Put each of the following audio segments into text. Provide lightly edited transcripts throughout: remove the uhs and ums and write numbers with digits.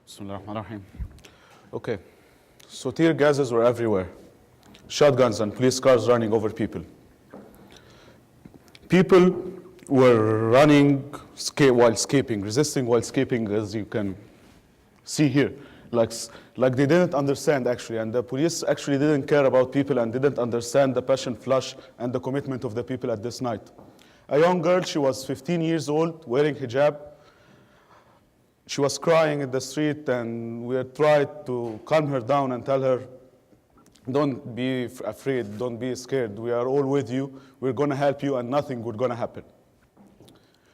Bismillahirrahmanirrahim. Okay, so tear gases were everywhere. Shotguns and police cars running over people. People were running while escaping, resisting while escaping, as you can see here. Like they didn't understand, actually, and the police actually didn't care about people and didn't understand the passion, flush, and the commitment of the people at this night. A young girl, she was 15 years old, wearing hijab. She was crying in the street, and we had tried to calm her down and tell her, don't be afraid, don't be scared. We are all with you. We're going to help you, and nothing was going to happen.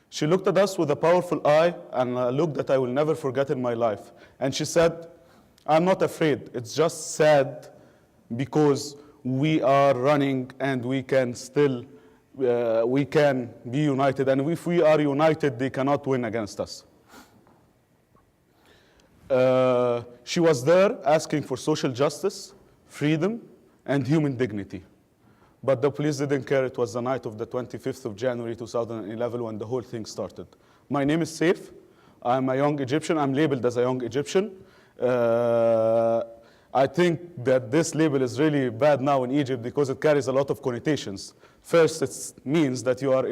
She looked at us with a powerful eye, and a look that I will never forget in my life. And she said, I'm not afraid. It's just sad because we are running and we can still, we can be united. And if we are united, they cannot win against us. She was there asking for social justice, freedom, and human dignity. But the police didn't care. It was the night of the 25th of January 2011 when the whole thing started. My name is Seif. I'm a young Egyptian. I'm labeled as a young Egyptian. I think that this label is really bad now in Egypt because it carries a lot of connotations. First, it means that you are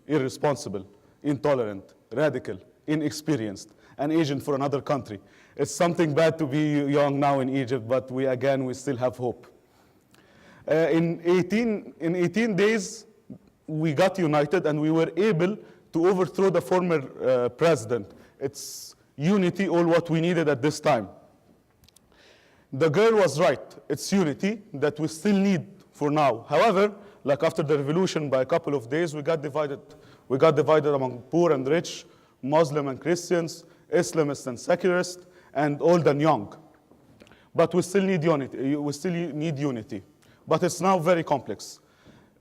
irresponsible, intolerant, radical, inexperienced, an agent for another country. It's something bad to be young now in Egypt, but we still have hope. In 18 days, we got united and we were able to overthrow the former president. It's unity, all what we needed at this time. The girl was right. It's unity that we still need for now. However, like after the revolution, by a couple of days, we got divided. We got divided among poor and rich, Muslim and Christians, Islamists and secularists, and old and young. But we still need unity. But it's now very complex.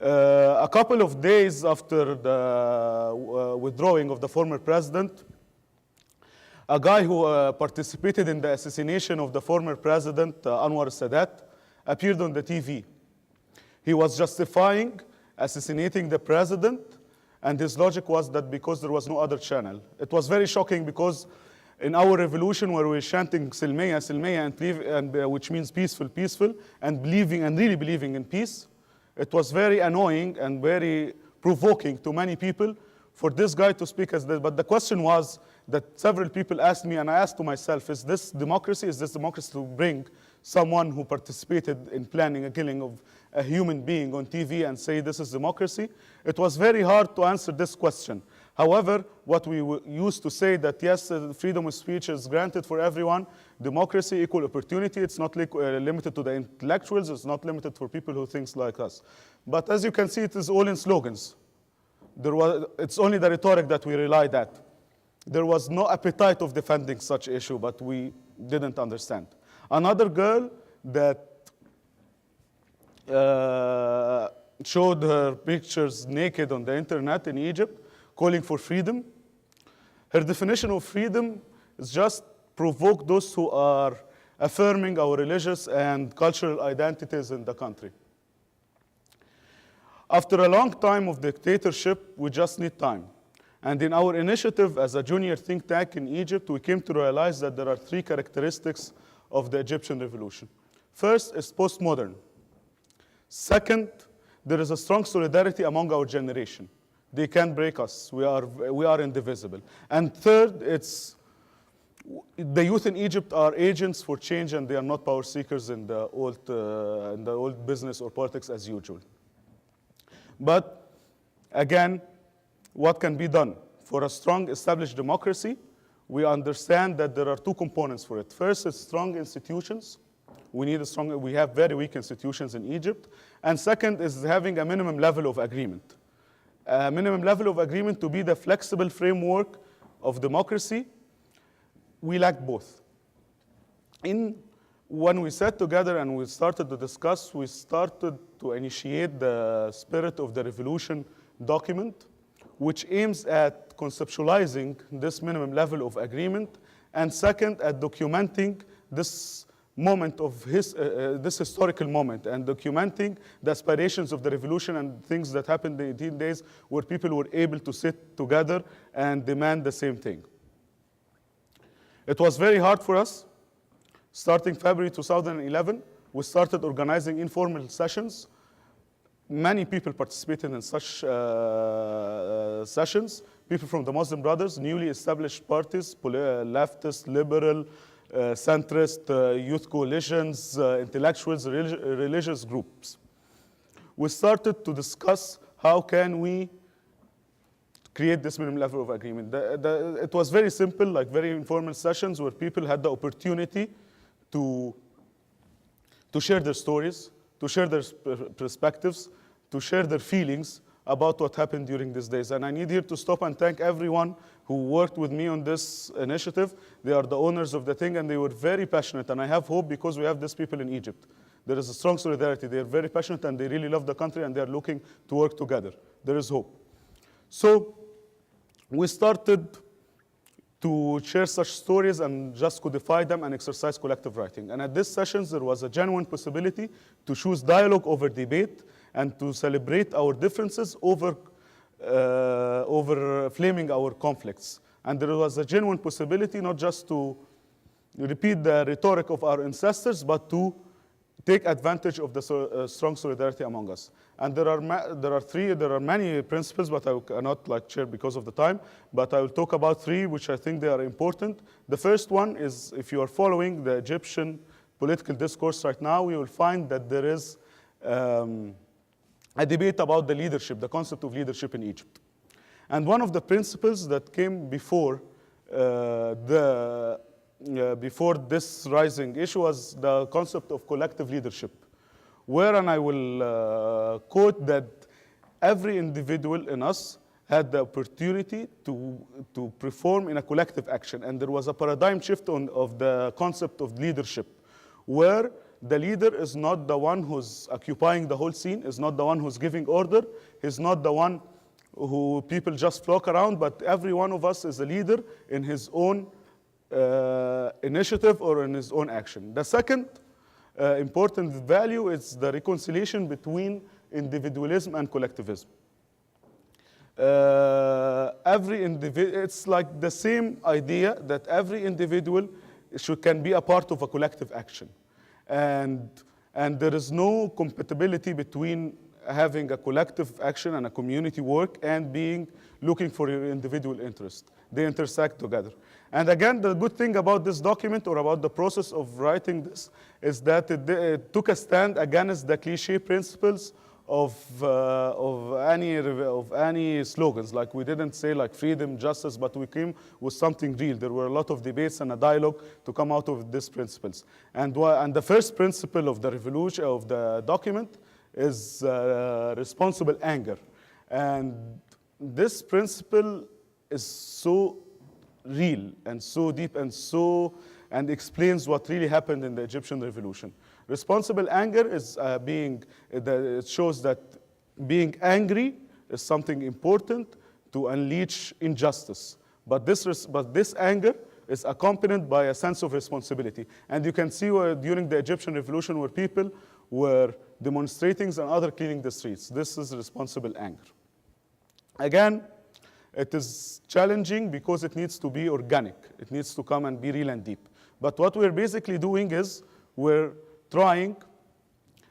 A couple of days after the withdrawing of the former president, a guy who participated in the assassination of the former president, Anwar Sadat, appeared on the TV. He was justifying assassinating the president, and his logic was that because there was no other channel. It was very shocking because in our revolution, where we're chanting Silmiya, Silmiya, which means peaceful, peaceful, and really believing in peace, it was very annoying and very provoking to many people for this guy to speak as this. But the question was that several people asked me, and I asked to myself, is this democracy? Is this democracy to bring someone who participated in planning a killing of a human being on TV and say this is democracy? It was very hard to answer this question. However, what we used to say that yes, freedom of speech is granted for everyone, democracy, equal opportunity, it's not limited to the intellectuals, it's not limited for people who think like us. But as you can see, it is all in slogans. It's only the rhetoric that we relied at. There was no appetite of defending such issue, but we didn't understand. Another girl that showed her pictures naked on the internet in Egypt, calling for freedom. Her definition of freedom is just provoke those who are affirming our religious and cultural identities in the country. After a long time of dictatorship, we just need time. And in our initiative as a junior think tank in Egypt, we came to realize that there are three characteristics of the Egyptian revolution. First is postmodern. Second, there is a strong solidarity among our generation. They can't break us. We are indivisible. And third, it's the youth in Egypt are agents for change, and they are not power seekers in the old business or politics as usual. But again, what can be done? For a strong established democracy, we understand that there are two components for it. First is strong institutions. We have very weak institutions in Egypt. And second is having a minimum level of agreement. A minimum level of agreement to be the flexible framework of democracy. We lack both. When we sat together and we started to discuss, we started to initiate the Spirit of the Revolution document, which aims at conceptualizing this minimum level of agreement, and second, at documenting this moment of this historical moment and documenting the aspirations of the revolution and things that happened in 18 days where people were able to sit together and demand the same thing. It was very hard for us. Starting February 2011, we started organizing informal sessions. Many people participated in such sessions. People from the Muslim Brothers, newly established parties, leftist, liberal, centrist, youth coalitions, intellectuals, religious groups. We started to discuss how can we create this minimum level of agreement. It was very simple, like very informal sessions where people had the opportunity to share their stories, to share their perspectives, to share their feelings about what happened during these days. And I need here to stop and thank everyone who worked with me on this initiative. They are the owners of the thing, and they were very passionate. And I have hope because we have these people in Egypt. There is a strong solidarity. They are very passionate, and they really love the country, and they are looking to work together. There is hope. So we started to share such stories and just codify them and exercise collective writing. And at these sessions, there was a genuine possibility to choose dialogue over debate and to celebrate our differences over flaming our conflicts. And there was a genuine possibility not just to repeat the rhetoric of our ancestors, but to take advantage of the strong solidarity among us. And there are many principles, but I cannot share because of the time. But I will talk about three, which I think they are important. The first one is, if you are following the Egyptian political discourse right now, you will find that there is a debate about the leadership, the concept of leadership in Egypt. And one of the principles that came before before this rising issue was the concept of collective leadership, where, and I will quote, that every individual in us had the opportunity to perform in a collective action. And there was a paradigm shift of the concept of leadership, where the leader is not the one who's occupying the whole scene, is not the one who's giving order, he's not the one who people just flock around, but every one of us is a leader in his own initiative or in his own action. The second important value is the reconciliation between individualism and collectivism. It's like the same idea that every individual can be a part of a collective action. And there is no compatibility between having a collective action and a community work and looking for your individual interest. They intersect together. And again, the good thing about this document or about the process of writing this is that it took a stand against the cliche principles of any slogans. Like, we didn't say like freedom, justice, but we came with something real. There were a lot of debates and a dialogue to come out of these principles. And the first principle of the revolution, of the document, is responsible anger. And this principle is so real and so deep and explains what really happened in the Egyptian revolution. Responsible anger is it shows that being angry is something important to unleash injustice. But this anger is accompanied by a sense of responsibility. And you can see during the Egyptian revolution where people were demonstrating and others cleaning the streets. This is responsible anger. Again, it is challenging because it needs to be organic. It needs to come and be real and deep. But what we're basically doing is we're trying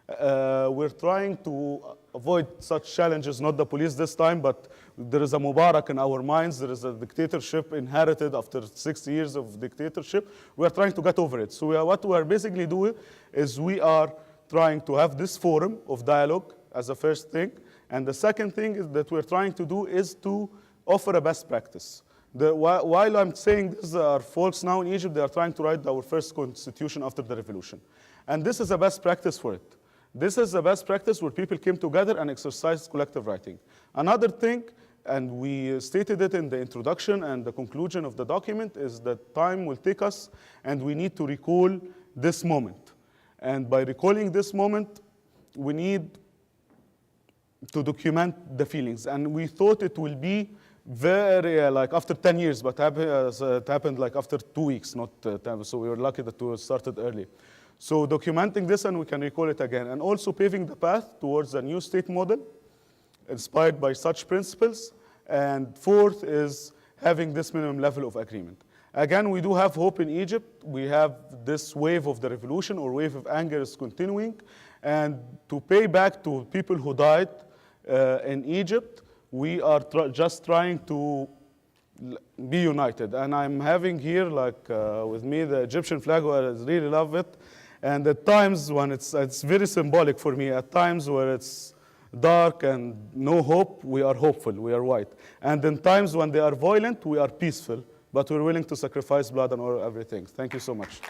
to avoid such challenges, not the police this time, but there is a Mubarak in our minds. There is a dictatorship inherited after 60 years of dictatorship. We are trying to get over it. So what we are basically doing is we are trying to have this forum of dialogue as a first thing. And the second thing is that we're trying to do is to offer a best practice. While I'm saying this, our folks now in Egypt, they are trying to write our first constitution after the revolution. And this is a best practice for it. This is a best practice where people came together and exercised collective writing. Another thing, and we stated it in the introduction and the conclusion of the document, is that time will take us and we need to recall this moment. And by recalling this moment, we need to document the feelings. And we thought it will be very, like after 10 years, but it happened like after 2 weeks, not so we were lucky that we started early. So documenting this, and we can recall it again, and also paving the path towards a new state model inspired by such principles. And fourth is having this minimum level of agreement. Again, we do have hope in Egypt. We have this wave of the revolution, or wave of anger, is continuing. And to pay back to people who died in Egypt, we are just trying to be united. And I'm having here, like with me, the Egyptian flag, where I really love it. And at times when it's very symbolic for me, at times where it's dark and no hope, we are hopeful, we are white. And in times when they are violent, we are peaceful, but we're willing to sacrifice blood and everything. Thank you so much.